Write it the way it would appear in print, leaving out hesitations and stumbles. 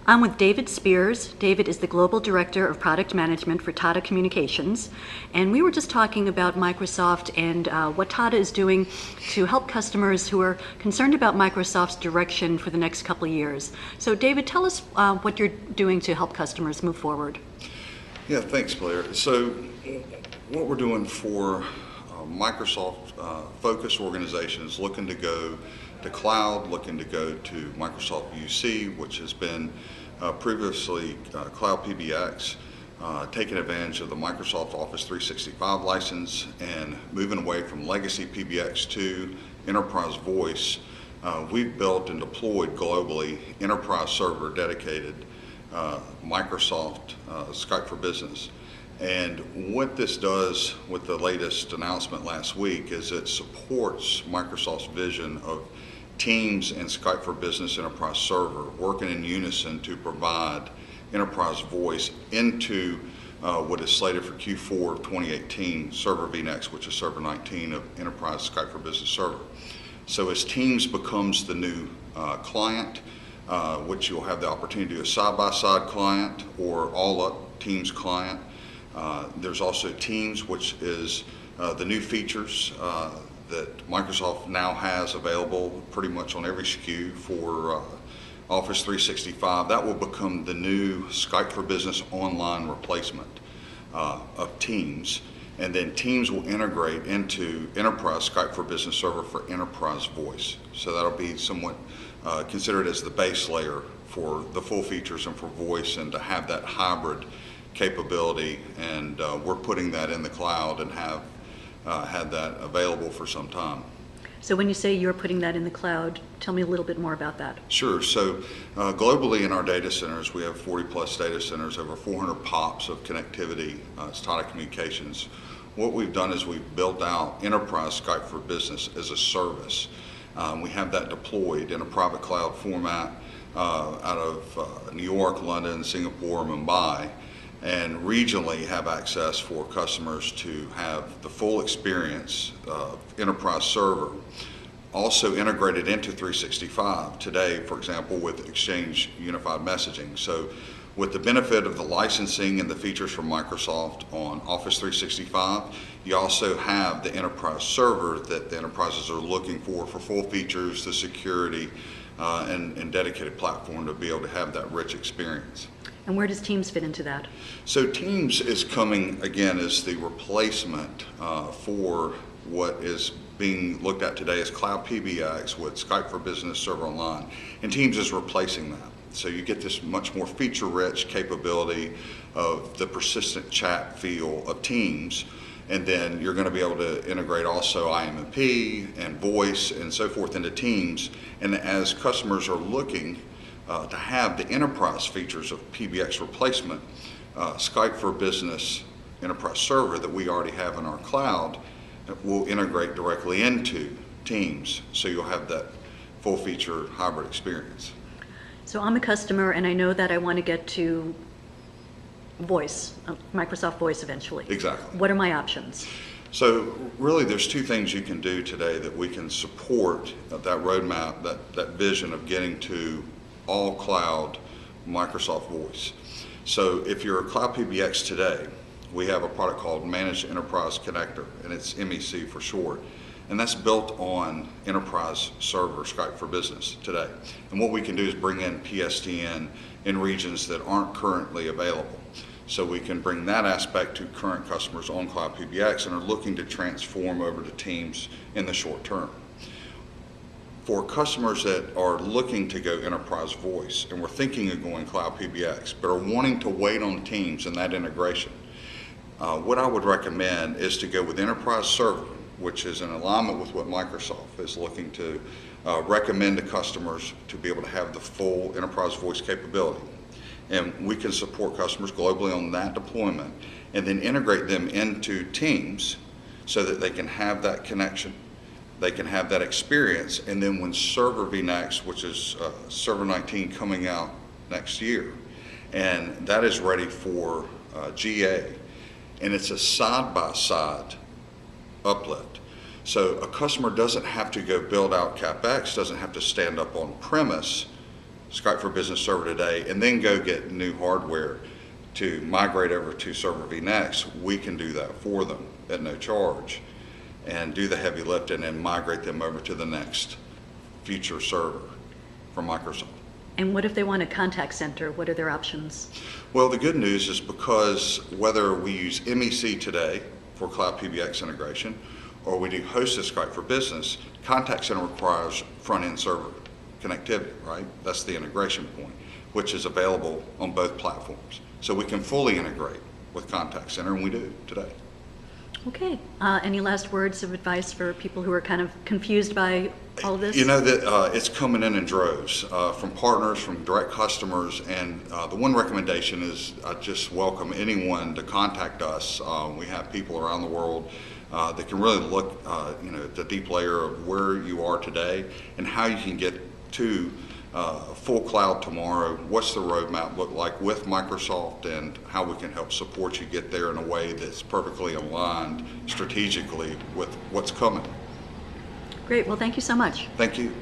I'm with David Spears. David is the Global Director of Product Management for Tata Communications. And we were just talking about Microsoft and what Tata is doing to help customers who are concerned about Microsoft's direction for the next couple of years. So David, tell us what you're doing to help customers move forward. Yeah, thanks, Blair. So what we're doing for Microsoft focused organizations looking to go to cloud, looking to go to Microsoft UC, which has been previously Cloud PBX, taking advantage of the Microsoft Office 365 license and moving away from legacy PBX to enterprise voice. We've built and deployed globally enterprise server dedicated Microsoft Skype for Business. And what this does with the latest announcement last week is it supports Microsoft's vision of Teams and Skype for Business Enterprise Server working in unison to provide enterprise voice into what is slated for Q4 of 2018 Server vNext, which is Server 19 of Enterprise Skype for Business Server. So as Teams becomes the new client, which you'll have the opportunity to do a side-by-side client or all-up Teams client. There's also Teams, which is the new features that Microsoft now has available pretty much on every SKU for Office 365. That will become the new Skype for Business online replacement of Teams. And then Teams will integrate into Enterprise Skype for Business Server for enterprise voice. So that'll be somewhat considered as the base layer for the full features and for voice, and to have that hybrid capability. And we're putting that in the cloud and have had that available for some time. So when you say you're putting that in the cloud, tell me a little bit more about that. Sure. So globally in our data centers, we have 40 plus data centers, over 400 POPs of connectivity. It's Tata Communications. What we've done is we've built out Enterprise Skype for Business as a service. We have that deployed in a private cloud format out of New York, London, Singapore, Mumbai, and regionally have access for customers to have the full experience of enterprise server, also integrated into 365 today, for example, with Exchange Unified Messaging. So with the benefit of the licensing and the features from Microsoft on Office 365, you also have the enterprise server that the enterprises are looking for full features, the security, and dedicated platform to be able to have that rich experience. And where does Teams fit into that? So Teams is coming again as the replacement for what is being looked at today as Cloud PBX with Skype for Business Server Online, and Teams is replacing that. So you get this much more feature-rich capability of the persistent chat feel of Teams, and then you're going to be able to integrate also IM&P and voice and so forth into Teams. And as customers are looking to have the enterprise features of PBX replacement, Skype for Business Enterprise Server that we already have in our cloud will integrate directly into Teams, so you'll have that full feature hybrid experience. So I'm a customer and I know that I want to get to voice, Microsoft Voice eventually. Exactly. What are my options? So really there's two things you can do today that we can support that roadmap, that vision of getting to all cloud Microsoft Voice. So if you're a Cloud PBX today, we have a product called Managed Enterprise Connector, and it's MEC for short. And that's built on Enterprise Server Skype for Business today. And what we can do is bring in PSTN in regions that aren't currently available. So we can bring that aspect to current customers on Cloud PBX and are looking to transform over to Teams in the short term. For customers that are looking to go enterprise voice and we're thinking of going Cloud PBX but are wanting to wait on Teams and that integration, what I would recommend is to go with Enterprise Server, which is in alignment with what Microsoft is looking to recommend to customers to be able to have the full enterprise voice capability. And we can support customers globally on that deployment and then integrate them into Teams so that they can have that connection, they can have that experience, and then when Server vNext, which is Server 19 coming out next year, and that is ready for GA, and it's a side-by-side uplift. So a customer doesn't have to go build out CapEx, doesn't have to stand up on premise Skype for Business server today and then go get new hardware to migrate over to Server V Next, we can do that for them at no charge and do the heavy lifting and migrate them over to the next future server from Microsoft. And what if they want a contact center? What are their options? Well, the good news is because whether we use MEC today for Cloud PBX integration or we do hosted Skype for Business, contact center requires front-end server connectivity, right? That's the integration point, which is available on both platforms. So we can fully integrate with contact center, and we do today. Okay. Any last words of advice for people who are kind of confused by all of this? You know that it's coming in droves from partners, from direct customers, and the one recommendation is I just welcome anyone to contact us. We have people around the world that can really look, at the deep layer of where you are today and how you can get to full cloud tomorrow. What's the roadmap look like with Microsoft, and how we can help support you get there in a way that's perfectly aligned strategically with what's coming. Great. Well, thank you so much. Thank you.